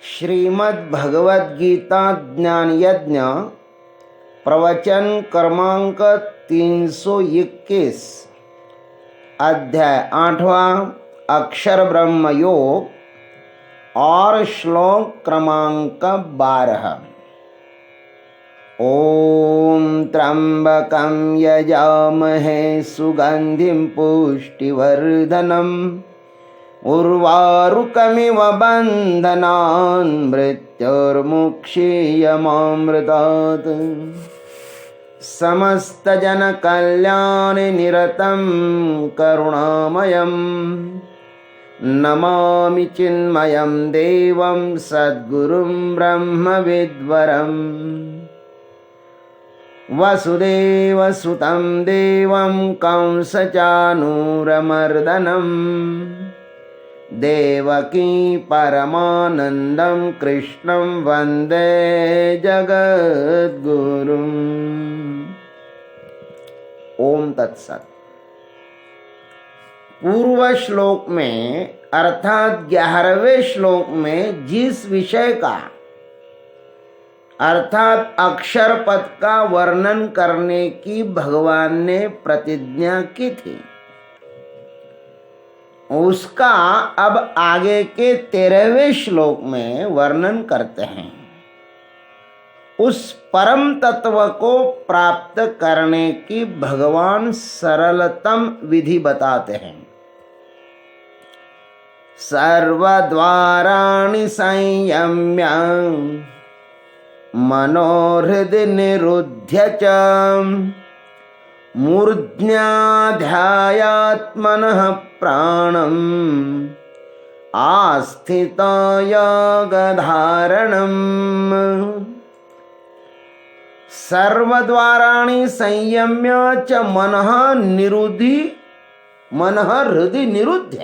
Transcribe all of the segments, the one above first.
श्रीमद् भगवद गीता ज्ञान यज्ञ प्रवचन क्रमांक 321 अध्याय 8वां अक्षर ब्रह्म योग और श्लोक क्रमांक 12। ओम त्र्यंबकं यजामहे सुगंधिं पुष्टिवर्धनम् उर्वारुकमिव बन्धनान् मृत्युर्मुक्षीयमामृतात् समस्तजनकल्याणे निरतं करुणामयं नमामि चिन्मयं देवं सद्गुरुं ब्रह्मविद्वरम् वसुदेवसुतं देवं कंसचानूरमर्दनम् देवकी परमानंदं कृष्णं वंदे जगद्गुरुम्। ओम तत्सत। पूर्व श्लोक में अर्थात 11वें श्लोक में जिस विषय का अर्थात अक्षर पद का वर्णन करने की भगवान ने प्रतिज्ञा की थी, उसका अब आगे के 13वें श्लोक में वर्णन करते हैं। उस परम तत्व को प्राप्त करने की भगवान सरलतम विधि बताते हैं। सर्वद्वाराणि संयम्य मनोहृदि निरुध्य च मूर्ध्याध्यायात्मनः प्राणम् आस्थित योगधारणम्। सर्वद्वाराणि संयम्य च मनः हृदि निरुध्य।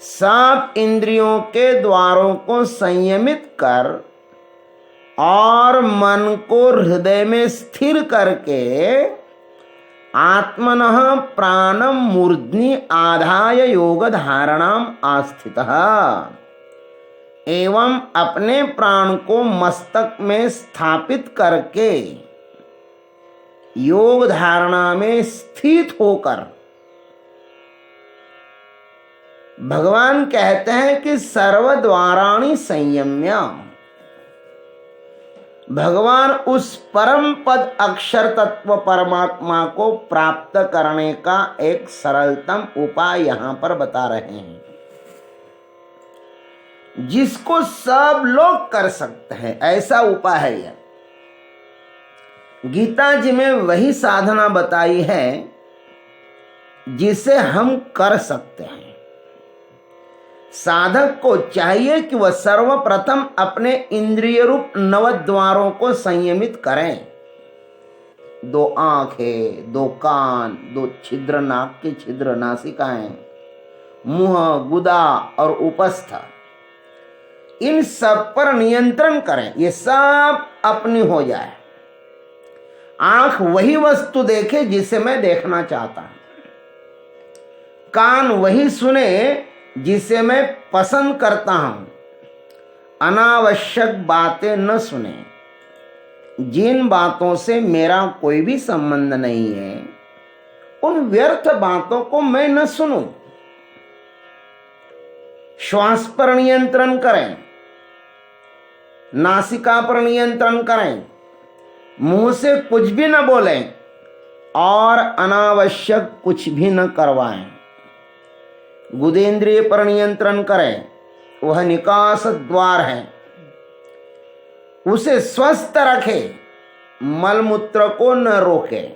सब इंद्रियों के द्वारों को संयमित कर और मन को हृदय में स्थिर करके आत्मनः प्राणम मूर्ध्नि आधाय योग धारणाम आस्थितः एवं अपने प्राण को मस्तक में स्थापित करके योग धारणा में स्थित होकर भगवान कहते हैं कि सर्वद्वाराणि संयम्य। भगवान उस परम पद अक्षर तत्व परमात्मा को प्राप्त करने का एक सरलतम उपाय यहां पर बता रहे हैं, जिसको सब लोग कर सकते हैं। ऐसा उपाय है यह। गीता जी में वही साधना बताई है जिसे हम कर सकते हैं। साधक को चाहिए कि वह सर्वप्रथम अपने इंद्रिय रूप नवद्वारों को संयमित करें। 2 आंखें, 2 कान, 2 छिद्र नाक के छिद्र नासिकाएं, मुंह, गुदा और उपस्थ, इन सब पर नियंत्रण करें। ये सब अपनी हो जाए। आंख वही वस्तु देखे जिसे मैं देखना चाहता हूं। कान वही सुने जिसे मैं पसंद करता हूं। अनावश्यक बातें न सुने। जिन बातों से मेरा कोई भी संबंध नहीं है, उन व्यर्थ बातों को मैं न सुनूं। श्वास पर नियंत्रण करें, नासिका पर नियंत्रण करें, मुंह से कुछ भी न बोलें और अनावश्यक कुछ भी न करवाएं। गुदेंद्रिय पर नियंत्रण करें, वह निकास द्वार है, उसे स्वस्थ रखे, मलमूत्र को न रोके।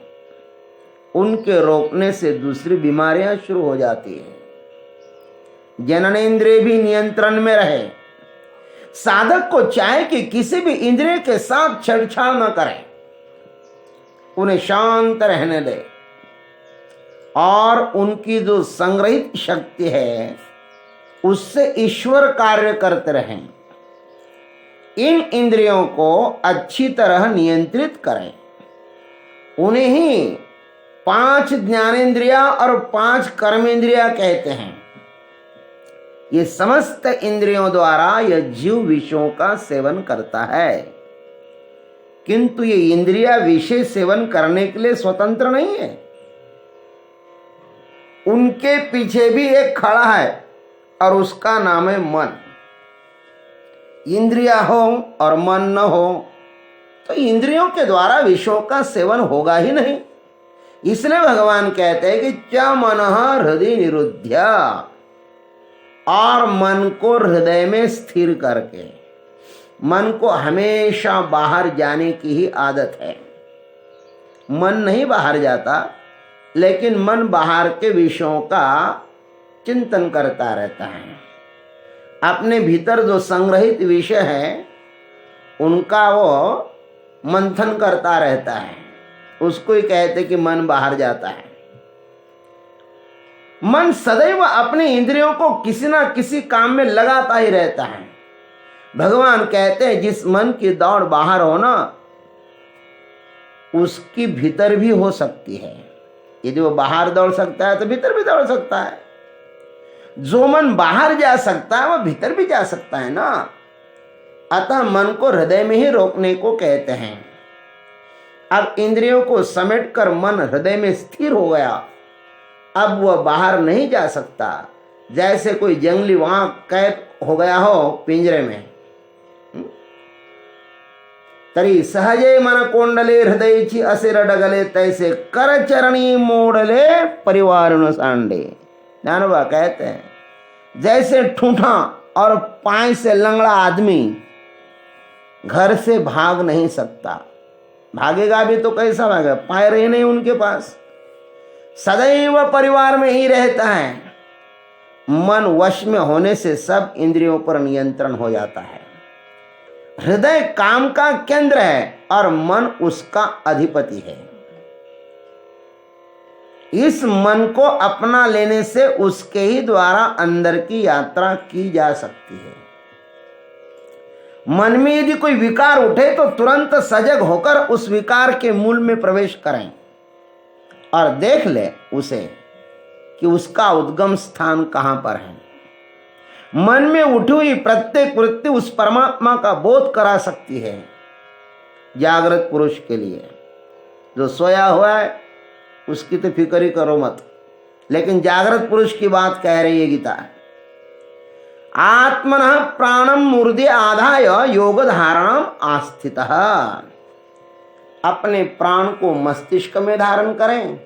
उनके रोकने से दूसरी बीमारियां शुरू हो जाती है। जननेंद्रिय भी नियंत्रण में रहे। साधक को चाहे कि किसी भी इंद्रिय के साथ छेड़छाड़ न करें, उन्हें शांत रहने दे और उनकी जो संग्रहित शक्ति है उससे ईश्वर कार्य करते रहें। इन इंद्रियों को अच्छी तरह नियंत्रित करें। उन्हें ही 5 ज्ञानेंद्रिया और 5 कर्मेंद्रिया कहते हैं। ये समस्त इंद्रियों द्वारा यह जीव विषयों का सेवन करता है, किंतु ये इंद्रिया विषय सेवन करने के लिए स्वतंत्र नहीं है। उनके पीछे भी एक खड़ा है और उसका नाम है मन। इंद्रिया हो और मन न हो तो इंद्रियों के द्वारा विषयों का सेवन होगा ही नहीं। इसलिए भगवान कहते हैं कि च मनः हृदय निरुध्य, और मन को हृदय में स्थिर करके। मन को हमेशा बाहर जाने की ही आदत है। मन नहीं बाहर जाता, लेकिन मन बाहर के विषयों का चिंतन करता रहता है। अपने भीतर जो संग्रहित विषय है उनका वो मंथन करता रहता है, उसको ही कहते कि मन बाहर जाता है। मन सदैव अपने इंद्रियों को किसी ना किसी काम में लगाता ही रहता है। भगवान कहते हैं जिस मन की दौड़ बाहर हो ना, उसकी भीतर भी हो सकती है। यदि वो बाहर दौड़ सकता है तो भीतर भी दौड़ सकता है। जो मन बाहर जा सकता है वह भीतर भी जा सकता है ना। अतः मन को हृदय में ही रोकने को कहते हैं। अब इंद्रियों को समेटकर मन हृदय में स्थिर हो गया, अब वह बाहर नहीं जा सकता। जैसे कोई जंगली वहां कैद हो गया हो पिंजरे में। तरी सहजे मन कोंडले हृदय ची असिर डगले, तैसे कर चरणी मोड़ले परिवार न सांडे। ज्ञानोबा कहते हैं जैसे ठूठा और पांव से लंगड़ा आदमी घर से भाग नहीं सकता, भागेगा भी तो कैसा भागेगा, पाए रहे नहीं उनके पास, सदैव परिवार में ही रहता है। मन वश में होने से सब इंद्रियों पर नियंत्रण हो जाता है। हृदय काम का केंद्र है और मन उसका अधिपति है। इस मन को अपना लेने से उसके ही द्वारा अंदर की यात्रा की जा सकती है। मन में यदि कोई विकार उठे तो तुरंत सजग होकर उस विकार के मूल में प्रवेश करें और देख ले उसे कि उसका उद्गम स्थान कहां पर है। मन में उठी हुई प्रत्येक वृत्ति उस परमात्मा का बोध करा सकती है। जागृत पुरुष के लिए जो सोया हुआ है उसकी तो फिक्र ही करो मत, लेकिन जागृत पुरुष की बात कह रही है गीता। आत्मनः प्राणम मूर्धि आधाय योग धारणम आस्थितः, अपने प्राण को मस्तिष्क में धारण करें।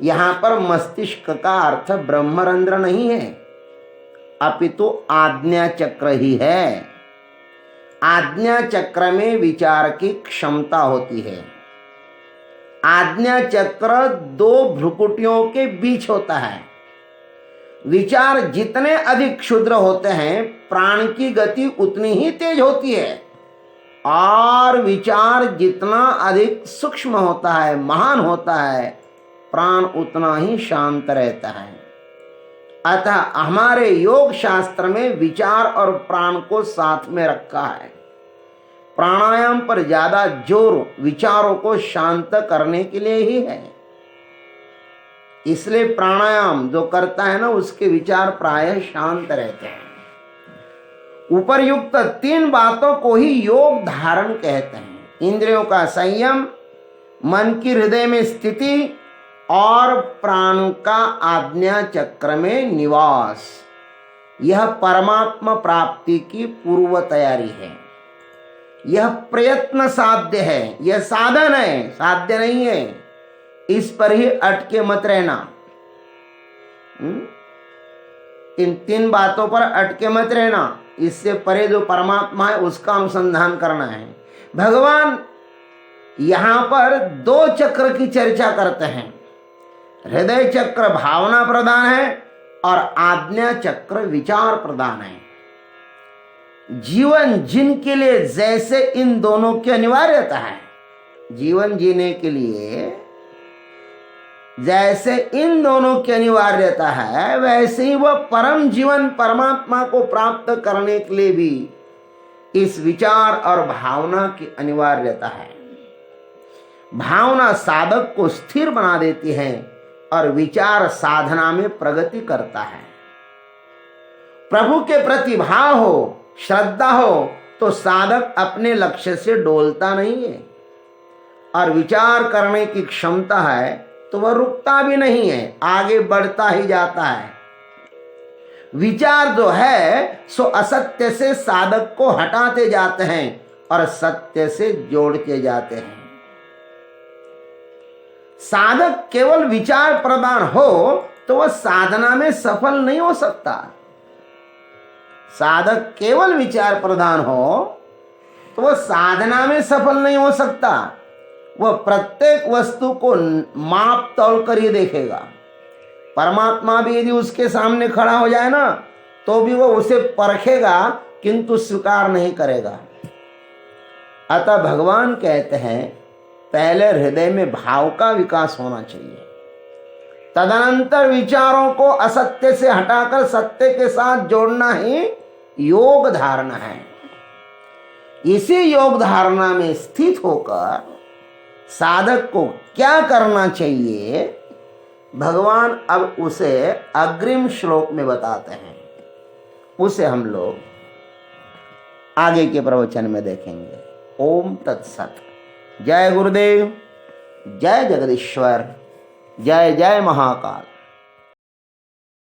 यहां पर मस्तिष्क का अर्थ ब्रह्मरंध्र नहीं है, अपितु आज्ञा चक्र ही है। आज्ञा चक्र में विचार की क्षमता होती है। आज्ञा चक्र दो भ्रुकुटियों के बीच होता है। विचार जितने अधिक क्षुद्र होते हैं प्राण की गति उतनी ही तेज होती है, और विचार जितना अधिक सूक्ष्म होता है, महान होता है, प्राण उतना ही शांत रहता है। अतः हमारे योग शास्त्र में विचार और प्राण को साथ में रखा है। प्राणायाम पर ज्यादा जोर विचारों को शांत करने के लिए ही है। इसलिए प्राणायाम जो करता है ना उसके विचार प्रायः शांत रहते हैं। उपर्युक्त तीन बातों को ही योग धारण कहते हैं। इंद्रियों का संयम, मन की हृदय में स्थिति और प्राण का आज्ञा चक्र में निवास। यह परमात्मा प्राप्ति की पूर्व तैयारी है। यह प्रयत्न साध्य है, यह साधन है, साध्य नहीं है। इस पर ही अटके मत रहना। इन तीन बातों पर अटके मत रहना। इससे परे जो परमात्मा है उसका अनुसंधान करना है। भगवान यहां पर दो चक्र की चर्चा करते हैं। हृदय चक्र भावना प्रधान है और आज्ञा चक्र विचार प्रधान है। जीवन जिनके लिए जैसे इन दोनों की अनिवार्यता है, जीवन जीने के लिए जैसे इन दोनों की अनिवार्यता है, वैसे ही वह परम जीवन परमात्मा को प्राप्त करने के लिए भी इस विचार और भावना की अनिवार्यता है। भावना साधक को स्थिर बना देती है और विचार साधना में प्रगति करता है। प्रभु के प्रति भाव हो, श्रद्धा हो, तो साधक अपने लक्ष्य से डोलता नहीं है। और विचार करने की क्षमता है तो वह रुकता भी नहीं है, आगे बढ़ता ही जाता है। विचार जो है सो असत्य से साधक को हटाते जाते हैं और सत्य से जोड़ते जाते हैं। साधक केवल विचार प्रधान हो तो वह साधना में सफल नहीं हो सकता। साधक केवल विचार प्रधान हो तो वह साधना में सफल नहीं हो सकता। वह प्रत्येक वस्तु को माप तोल कर ही देखेगा। परमात्मा भी यदि उसके सामने खड़ा हो जाए ना तो भी वह उसे परखेगा किंतु स्वीकार नहीं करेगा। अतः भगवान कहते हैं पहले हृदय में भाव का विकास होना चाहिए, तदनंतर विचारों को असत्य से हटाकर सत्य के साथ जोड़ना ही योग धारणा है। इसी योग धारणा में स्थित होकर साधक को क्या करना चाहिए भगवान अब उसे अग्रिम श्लोक में बताते हैं। उसे हम लोग आगे के प्रवचन में देखेंगे। ओम तत्सत। जय गुरुदेव, जय जगदीश्वर, जय जय महाकाल।